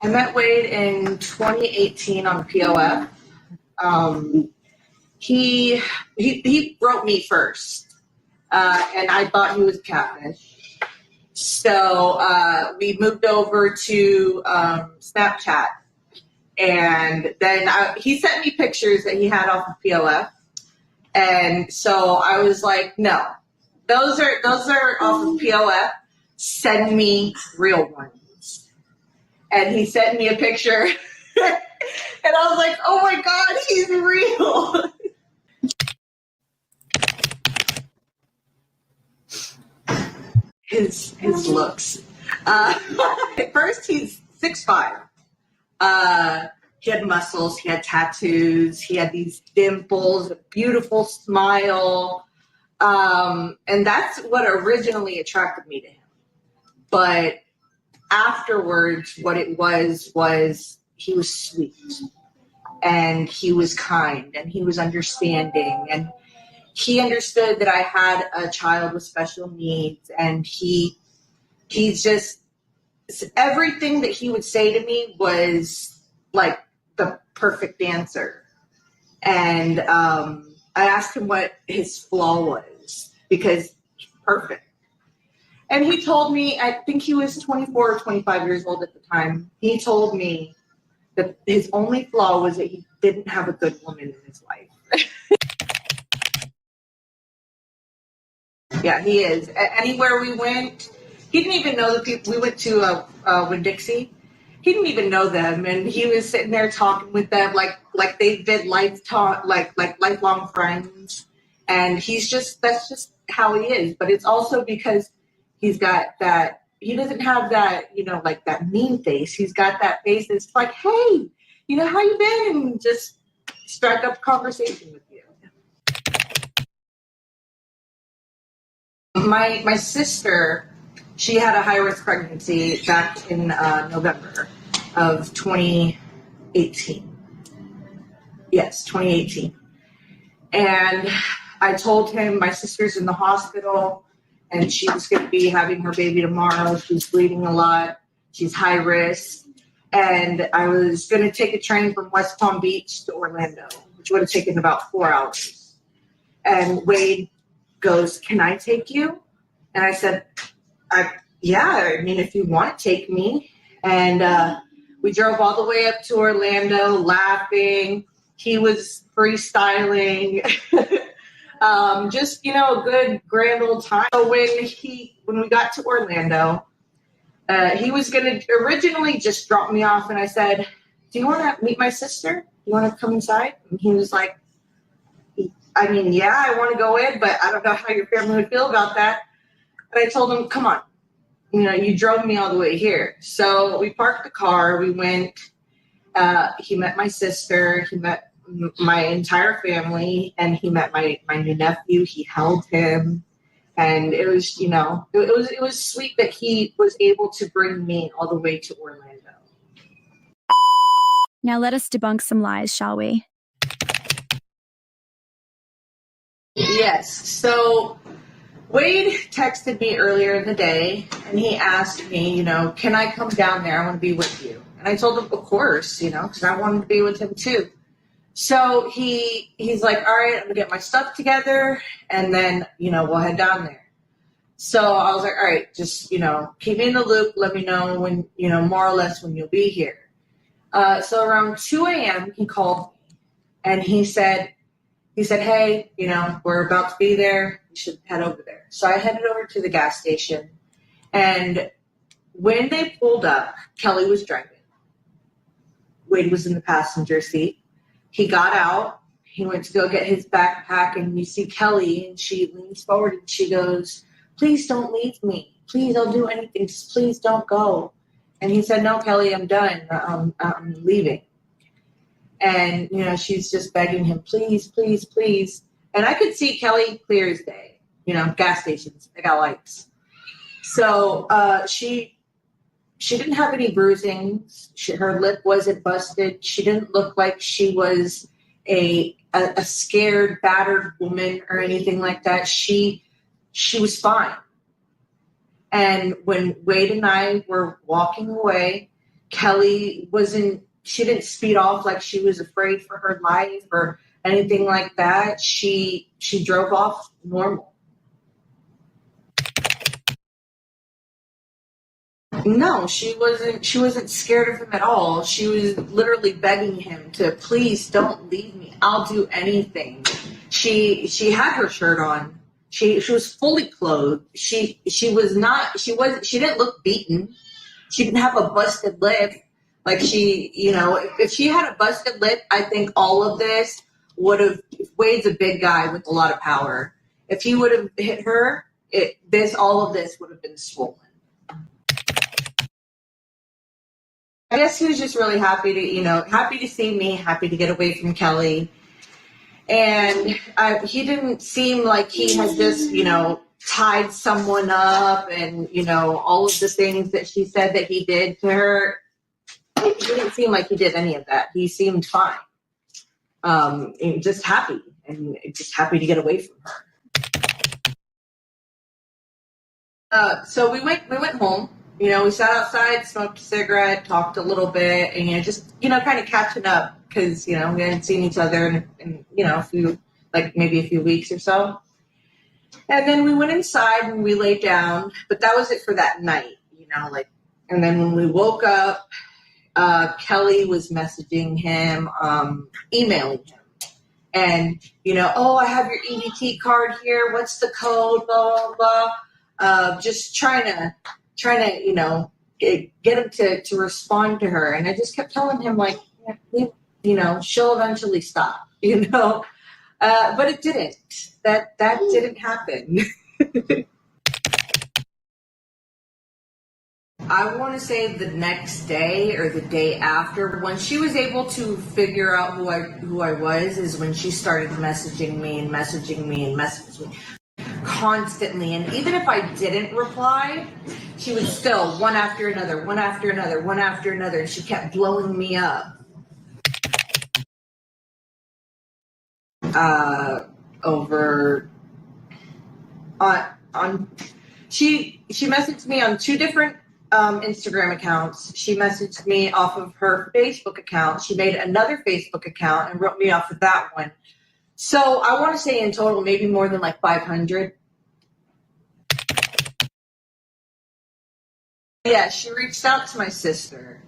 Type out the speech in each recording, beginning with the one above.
I met Wade in 2018 on POF. He wrote me first, and I thought he was catfish. So we moved over to Snapchat, and then he sent me pictures that he had off of POF, and so I was like, no, those are off of POF. Send me real ones. And he sent me a picture, and I was like, oh my God, he's real. His looks. At first, he's 6'5". He had muscles, he had tattoos, he had these dimples, a beautiful smile. And that's what originally attracted me to him. But afterwards, what it was he was sweet, and he was kind, and he was understanding, and he understood that I had a child with special needs, and he's just, everything that he would say to me was like the perfect answer. And I asked him what his flaw was, because he's perfect. And he told me, I think he was 24 or 25 years old at the time. He told me that his only flaw was that he didn't have a good woman in his life. Yeah, he is. Anywhere we went, he didn't even know the people. We went to Winn-Dixie. He didn't even know them, and he was sitting there talking with them like they've been lifelong friends. And that's just how he is. But it's also because he's got that. He doesn't have that, like that mean face. He's got that face that's like, hey, how you been? And just strike up a conversation with you. My sister, she had a high-risk pregnancy back in November of 2018. Yes, 2018. And I told him my sister's in the hospital, and she was going to be having her baby tomorrow. She's bleeding a lot. She's high risk. And I was going to take a train from West Palm Beach to Orlando, which would have taken about 4 hours. And Wade goes, can I take you? And I said, yeah, if you want to take me. And we drove all the way up to Orlando laughing. He was freestyling. Just, a good grand old time. So when we got to Orlando, he was going to originally just drop me off. And I said, do you want to meet my sister? You want to come inside? And he was like, yeah, I want to go in, but I don't know how your family would feel about that. And I told him, come on, you drove me all the way here. So we parked the car, we went, he met my sister, he met my entire family, and he met my new nephew. He held him, and it was, it was sweet that he was able to bring me all the way to Orlando. Now let us debunk some lies, shall we? Yes. So Wade texted me earlier in the day, and he asked me, can I come down there? I want to be with you. And I told him, of course, because I wanted to be with him too. So he's like, all right, I'm going to get my stuff together, and then, we'll head down there. So I was like, all right, just, keep me in the loop. Let me know when, more or less when you'll be here. So around 2 a.m., he called me, and he said, hey, we're about to be there. You should head over there. So I headed over to the gas station. And when they pulled up, Kelly was driving. Wade was in the passenger seat. He got out. He went to go get his backpack. And you see Kelly, and she leans forward and she goes, please don't leave me. Please don't do anything. Just please don't go. And he said, no, Kelly, I'm done. I'm leaving. And, she's just begging him, please, please, please. And I could see Kelly clear as day, gas stations, they got lights. So she didn't have any bruising. Her lip wasn't busted. She didn't look like she was a scared, battered woman or anything like that. She was fine. And when Wade and I were walking away, Kelly she didn't speed off like she was afraid for her life or anything like that. She drove off normal. No, she wasn't scared of him at all. She was literally begging him to please don't leave me. I'll do anything. She had her shirt on. She was fully clothed. She didn't look beaten. She didn't have a busted lip. Like if she had a busted lip, I think all of this would have. Wade's a big guy with a lot of power. If he would have hit her, all of this would have been swollen. I guess he was just really happy to see me, happy to get away from Kelly. And he didn't seem like he had just, tied someone up and, all of the things that she said that he did to her. He didn't seem like he did any of that. He seemed fine. And just happy to get away from her. So we went home. We sat outside, smoked a cigarette, talked a little bit, and just kind of catching up because we hadn't seen each other in maybe a few weeks or so. And then we went inside and we laid down, but that was it for that night. And then when we woke up, Kelly was messaging him, emailing him, and I have your EBT card here. What's the code? Blah blah blah. Just trying to get him to respond to her. And I just kept telling him she'll eventually stop, but it didn't. That didn't happen. I want to say the next day or the day after, when she was able to figure out who I was, is when she started messaging me constantly. And even if I didn't reply, she would still one after another. And she kept blowing me up. She messaged me on two different Instagram accounts. She messaged me off of her Facebook account. She made another Facebook account and wrote me off of that one. So I want to say in total, maybe more than 500. Yeah, she reached out to my sister.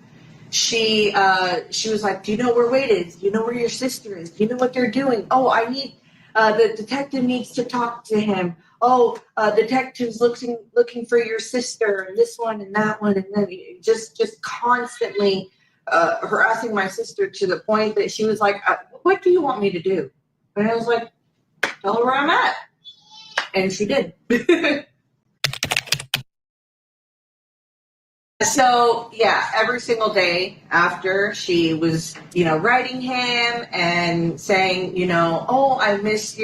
She was like, do you know where Wade is? Do you know where your sister is? Do you know what they're doing? Oh, I need, the detective needs to talk to him. Oh, detective's looking for your sister and this one and that one. And then just constantly harassing my sister to the point that she was like, what do you want me to do? And I was like, tell her where I'm at. And she did. So, yeah, every single day after, she was, writing him and saying, oh, I miss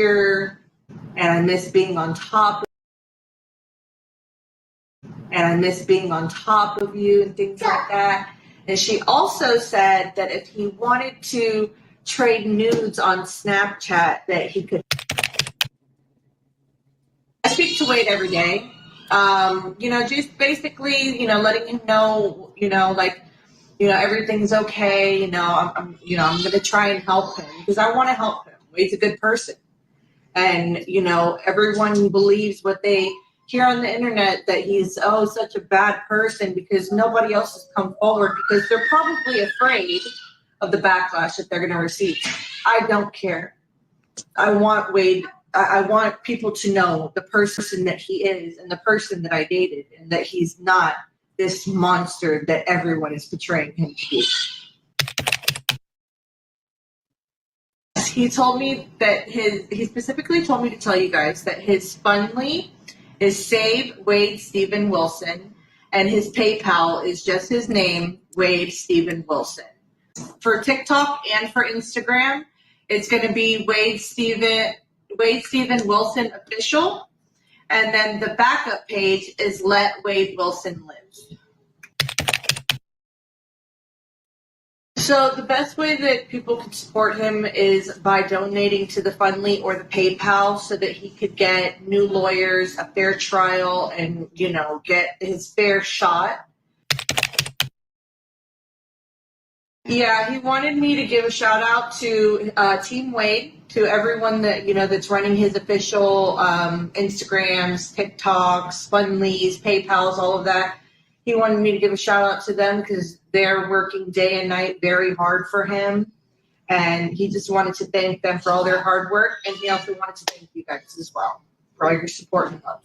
being on top of you and things like that. And she also said that if he wanted to trade nudes on Snapchat, that he could. I speak to Wade every day. Just basically, letting him know, everything's okay. I'm going to try and help him because I want to help him. Wade's a good person. And, everyone believes what they hear on the internet that he's, such a bad person because nobody else has come forward because they're probably afraid of the backlash that they're going to receive. I don't care. I want Wade. I want people to know the person that he is and the person that I dated and that he's not this monster that everyone is portraying him to be. He told me that he specifically told me to tell you guys that his Fundly is Save Wade Stephen Wilson and his PayPal is just his name, Wade Stephen Wilson. For TikTok and for Instagram, it's going to be Wade Stephen Wilson Official, and then the backup page is Let Wade Wilson Live. So the best way that people can support him is by donating to the Fundly or the PayPal so that he could get new lawyers, a fair trial, and, get his fair shot. Yeah, he wanted me to give a shout out to Team Wade, to everyone that that's running his official Instagrams, TikToks, Fundleys, PayPal's, all of that. He wanted me to give a shout out to them because they're working day and night very hard for him, and he just wanted to thank them for all their hard work, and he also wanted to thank you guys as well for all your support and love.